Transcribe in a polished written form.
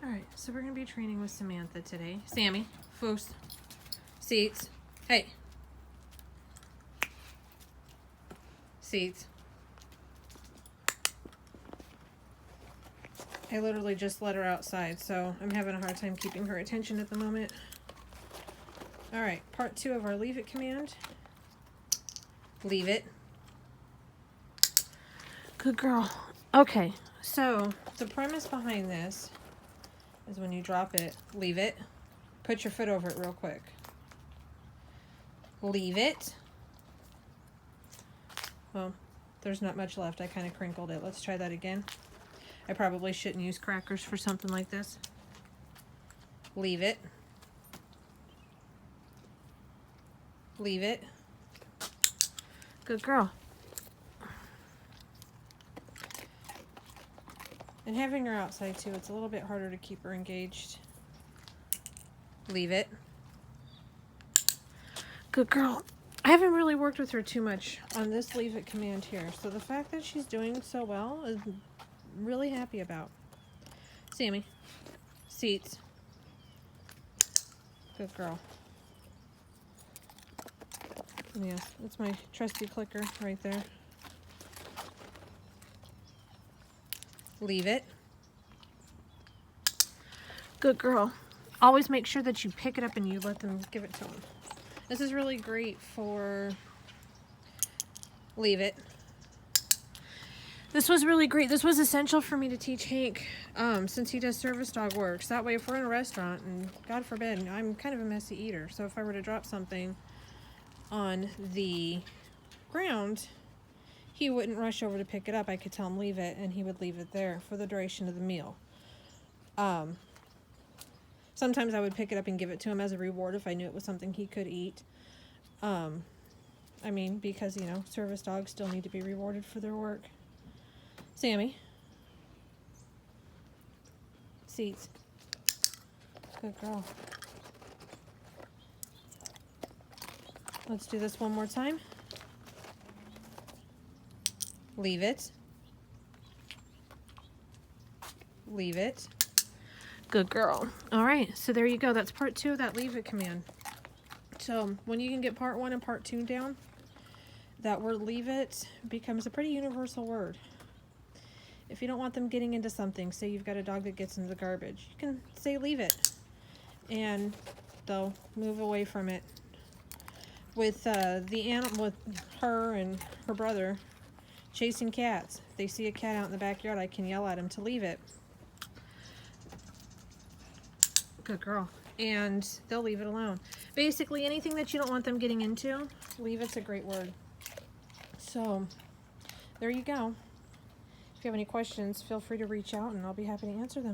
Alright, so we're going to be training with Samantha today. Sammy, Foos, seats. Hey. Seats. I literally just let her outside, so I'm having a hard time keeping her attention at the moment. Alright, part 2 of our leave it command. Leave it. Good girl. Okay, so the premise behind this is when you drop it, leave it, put your foot over it real quick. Leave it. Well, there's not much left. I kind of crinkled it. Let's try that again. I probably shouldn't use crackers for something like this. Leave it. Leave it. Good girl. And having her outside too, it's a little bit harder to keep her engaged. Leave it. Good girl. I haven't really worked with her too much on this leave it command here, so the fact that she's doing so well is really happy about. Sammy, seats. Good girl. Yes, that's my trusty clicker right there. Leave it. Good girl. Always make sure that you pick it up and you let them give it to them. This is really great for leave it. This was really great. This was essential for me to teach Hank since he does service dog work. So that way if we're in a restaurant, and God forbid, I'm kind of a messy eater. So if I were to drop something on the ground, he wouldn't rush over to pick it up. I could tell him leave it, and he would leave it there for the duration of the meal. Sometimes I would pick it up and give it to him as a reward if I knew it was something he could eat. I mean, because, you know, service dogs still need to be rewarded for their work. Sammy. Seats. Good girl. Let's do this one more time. Leave it. Leave it. Good girl. All right, so there you go. That's part 2 of that leave it command. So when you can get part 1 and part 2 down, that word leave it becomes a pretty universal word. If you don't want them getting into something, say you've got a dog that gets into the garbage, you can say leave it, and they'll move away from it. With the animal, with her and her brother chasing cats, if they see a cat out in the backyard, I can yell at them to leave it. Good girl. And they'll leave it alone. Basically, anything that you don't want them getting into, leave it's a great word. So, there you go. If you have any questions, feel free to reach out and I'll be happy to answer them.